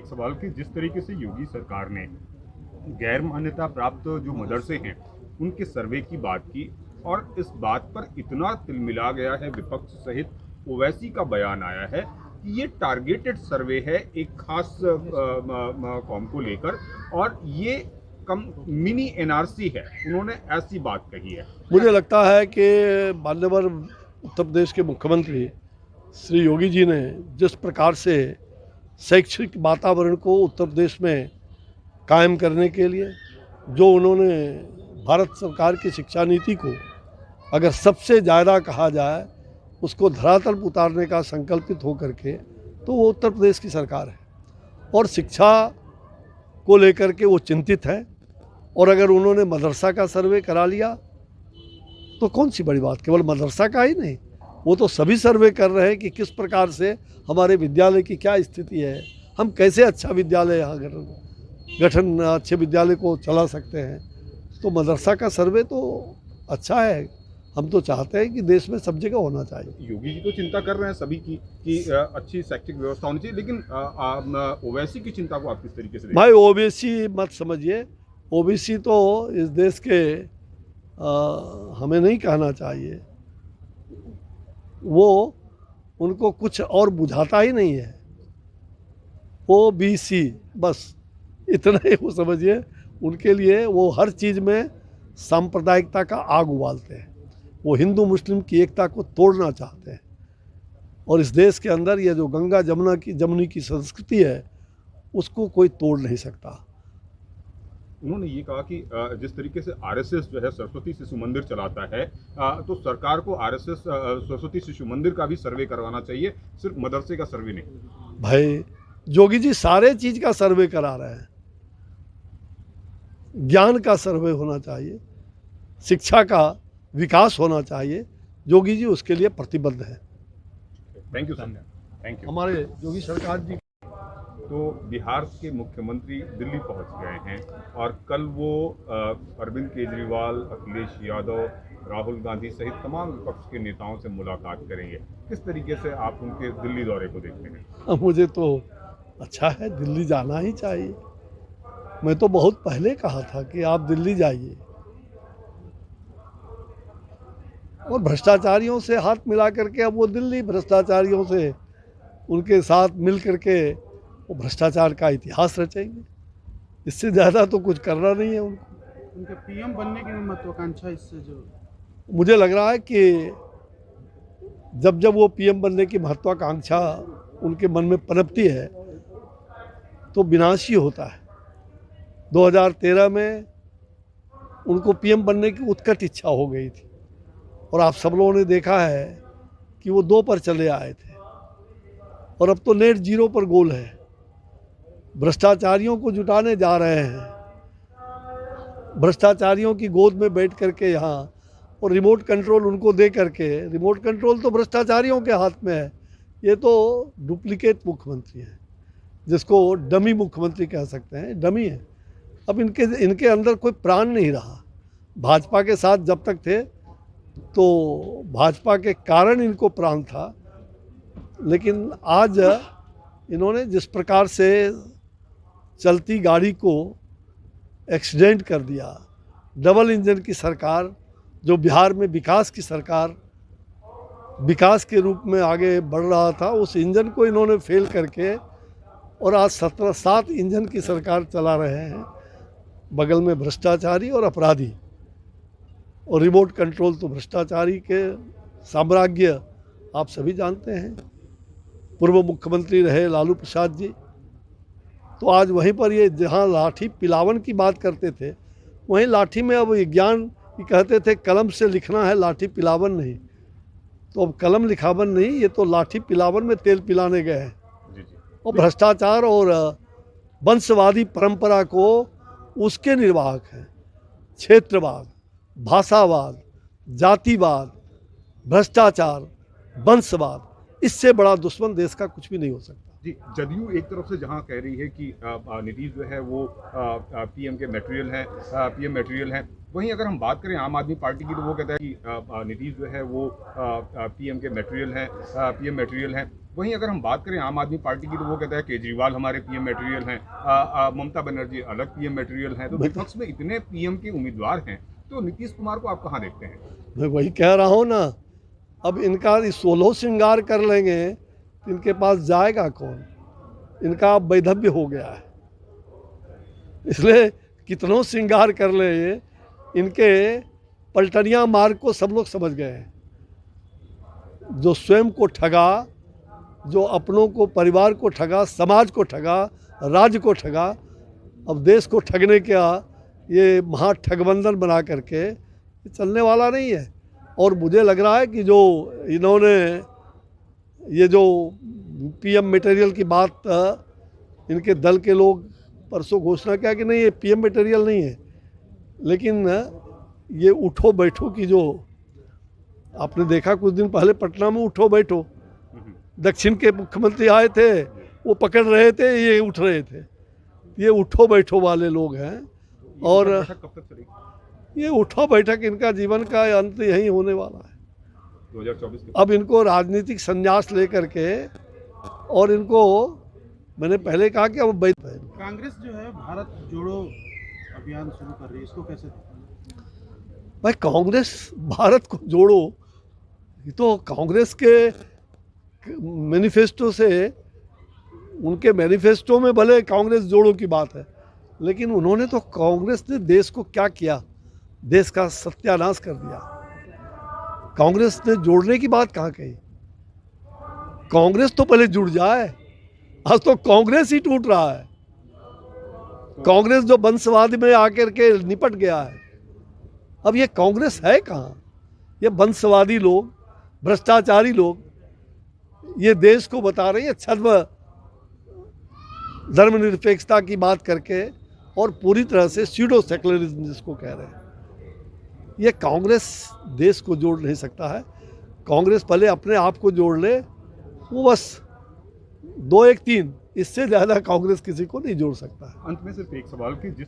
एक सवाल कि जिस तरीके से योगी सरकार ने गैर मान्यता प्राप्त जो मदरसे हैं उनके सर्वे की बात की और इस बात पर इतना तिलमिला गया है विपक्ष सहित, ओवैसी का बयान आया है कि ये टारगेटेड सर्वे है एक खास कौम को लेकर और ये कम मिनी एनआरसी है, उन्होंने ऐसी बात कही है। मुझे लगता है कि माननीय उत्तर प्रदेश के मुख्यमंत्री श्री योगी जी ने जिस प्रकार से शैक्षिक वातावरण को उत्तर प्रदेश में कायम करने के लिए जो उन्होंने भारत सरकार की शिक्षा नीति को अगर सबसे ज़्यादा कहा जाए उसको धरातल पर उतारने का संकल्पित हो करके, तो वो उत्तर प्रदेश की सरकार है और शिक्षा को लेकर के वो चिंतित है। और अगर उन्होंने मदरसा का सर्वे करा लिया तो कौन सी बड़ी बात, केवल मदरसा का ही नहीं, वो तो सभी सर्वे कर रहे हैं कि किस प्रकार से हमारे विद्यालय की क्या स्थिति है, हम कैसे अच्छा विद्यालय यहाँ गठन अच्छे विद्यालय को चला सकते हैं। तो मदरसा का सर्वे तो अच्छा है, हम तो चाहते हैं कि देश में सब जगह होना चाहिए। योगी जी तो चिंता कर रहे हैं सभी की कि अच्छी शैक्षिक व्यवस्था होनी चाहिए, लेकिन ओवैसी की चिंता को आप किस तरीके से? भाई ओबीसी मत समझिए, ओबीसी तो इस देश के हमें नहीं कहना चाहिए, वो उनको कुछ और बुझाता ही नहीं है। ओबीसी बस इतना ही वो समझिए, उनके लिए वो हर चीज़ में सांप्रदायिकता का आग उबालते हैं, वो हिंदू मुस्लिम की एकता को तोड़ना चाहते हैं। और इस देश के अंदर ये जो गंगा जमुनी की संस्कृति है उसको कोई तोड़ नहीं सकता। उन्होंने ये कहा कि जिस तरीके से आरएसएस जो है सरस्वती शिशु मंदिर चलाता है, तो सरकार को आरएसएस सरस्वती शिशु मंदिर का भी सर्वे करवाना चाहिए, सिर्फ मदरसे का सर्वे नहीं। भाई योगी जी सारे चीज़ का सर्वे करा रहे हैं, ज्ञान का सर्वे होना चाहिए, शिक्षा का विकास होना चाहिए, योगी जी उसके लिए प्रतिबद्ध है। Thank you sir, thank you. हमारे योगी सरकार जी तो बिहार के मुख्यमंत्री दिल्ली पहुंच गए हैं और कल वो अरविंद केजरीवाल, अखिलेश यादव, राहुल गांधी सहित तमाम विपक्ष के नेताओं से मुलाकात करेंगे। किस तरीके से आप उनके दिल्ली दौरे को देखते हैं? मुझे तो अच्छा है, दिल्ली जाना ही चाहिए। मैं तो बहुत पहले कहा था कि आप दिल्ली जाइए और भ्रष्टाचारियों से हाथ मिला करके अब वो दिल्ली भ्रष्टाचारियों से उनके साथ मिल करके वो भ्रष्टाचार का इतिहास रचेंगे। इससे ज़्यादा तो कुछ करना नहीं है उनको। उनके पीएम बनने की महत्वाकांक्षा इससे जो मुझे लग रहा है कि जब जब वो पीएम बनने की महत्वाकांक्षा उनके मन में पनपती है तो विनाशी होता है। 2013 में उनको पीएम बनने की उत्कट इच्छा हो गई थी और आप सब लोगों ने देखा है कि वो 2 पर चले आए थे और अब तो नेट 0 पर गोल है। भ्रष्टाचारियों को जुटाने जा रहे हैं, भ्रष्टाचारियों की गोद में बैठ करके यहाँ, और रिमोट कंट्रोल उनको दे करके, रिमोट कंट्रोल तो भ्रष्टाचारियों के हाथ में है। ये तो डुप्लीकेट मुख्यमंत्री है, जिसको डमी मुख्यमंत्री कह सकते हैं, डमी है। अब इनके अंदर कोई प्राण नहीं रहा। भाजपा के साथ जब तक थे तो भाजपा के कारण इनको प्राण था, लेकिन आज इन्होंने जिस प्रकार से चलती गाड़ी को एक्सीडेंट कर दिया, डबल इंजन की सरकार जो बिहार में विकास की सरकार विकास के रूप में आगे बढ़ रहा था, उस इंजन को इन्होंने फेल करके और आज 7 इंजन की सरकार चला रहे हैं। बगल में भ्रष्टाचारी और अपराधी, और रिमोट कंट्रोल तो भ्रष्टाचारी के साम्राज्य आप सभी जानते हैं। पूर्व मुख्यमंत्री रहे लालू प्रसाद जी, तो आज वहीं पर ये जहाँ लाठी पिलावन की बात करते थे, वहीं लाठी में अब विज्ञान कहते थे कलम से लिखना है, लाठी पिलावन नहीं। तो अब कलम लिखावन नहीं, ये तो लाठी पिलावन में तेल पिलाने गए हैं। और भ्रष्टाचार और वंशवादी परंपरा को उसके निर्वाहक हैं। क्षेत्रवाद, भाषावाद, जातिवाद, भ्रष्टाचार, वंशवाद, इससे बड़ा दुश्मन देश का कुछ भी नहीं हो सकता। जी, जदयू एक तरफ से जहां कह रही है कि नीतीश जो है वो पीएम के मटेरियल हैं, पीएम मटेरियल हैं, वहीं अगर हम बात करें आम आदमी पार्टी की, तो वो कहता है कि नीतीश जो है वो पीएम के मटेरियल है, पीएम मटेरियल है। वहीं अगर हम बात करें आम आदमी पार्टी की, तो वो कहता है केजरीवाल हमारे पीएम मटेरियल हैं, ममता बनर्जी अलग पीएम मटेरियल हैं। तो विपक्ष में इतने पीएम के उम्मीदवार हैं, तो नीतीश कुमार को आप कहाँ देखते हैं? मैं वही कह रहा हूँ ना, अब इनका 16 श्रृंगार कर लेंगे तो इनके पास जाएगा कौन? इनका अब वैधव्य हो गया है, इसलिए कितनों श्रृंगार कर ले इनके पलटनिया मार्ग को सब लोग समझ गए हैं। जो स्वयं को ठगा, जो अपनों को, परिवार को ठगा, समाज को ठगा, राज्य को ठगा, अब देश को ठगने का ये महा ठगबंधन बना करके ये चलने वाला नहीं है। और मुझे लग रहा है कि जो इन्होंने ये जो पीएम मटेरियल की बात, इनके दल के लोग परसों घोषणा किया कि नहीं ये पीएम मटेरियल नहीं है, लेकिन ये उठो बैठो की जो आपने देखा कुछ दिन पहले पटना में उठो बैठो, दक्षिण के मुख्यमंत्री आए थे, वो पकड़ रहे थे, ये उठ रहे थे। ये उठो बैठो वाले लोग हैं। और कब तक चलेगी? ये उठो बैठक इनका जीवन का अंत यही होने वाला है। 2024 के अब इनको राजनीतिक संन्यास लेकर के, और इनको मैंने पहले कहा कि अब कांग्रेस जो है भारत जोड़ो अभियान शुरू कर रही है, इसको कैसे देखते हैं? भाई कांग्रेस भारत को जोड़ो, ये तो कांग्रेस के मैनिफेस्टो से, उनके मैनिफेस्टो में भले कांग्रेस जोड़ो की बात है, लेकिन उन्होंने तो, कांग्रेस ने देश को क्या किया? देश का सत्यानाश कर दिया। कांग्रेस ने जोड़ने की बात कहाँ कही? कांग्रेस तो पहले जुड़ जाए। आज तो कांग्रेस ही टूट रहा है। कांग्रेस जो वंशवाद में आकर के निपट गया है, अब ये कांग्रेस है कहाँ? ये वंशवादी लोग, भ्रष्टाचारी लोग ये देश को बता रहे हैं छद्म धर्मनिरपेक्षता की बात करके, और पूरी तरह से स्यूडो सेकुलरिज्म जिसको कह रहे हैं। ये कांग्रेस देश को जोड़ नहीं सकता है। कांग्रेस पहले अपने आप को जोड़ ले, वो बस 2 1 3, इससे ज़्यादा कांग्रेस किसी को नहीं जोड़ सकता है। अंत में सिर्फ एक सवाल कि जिस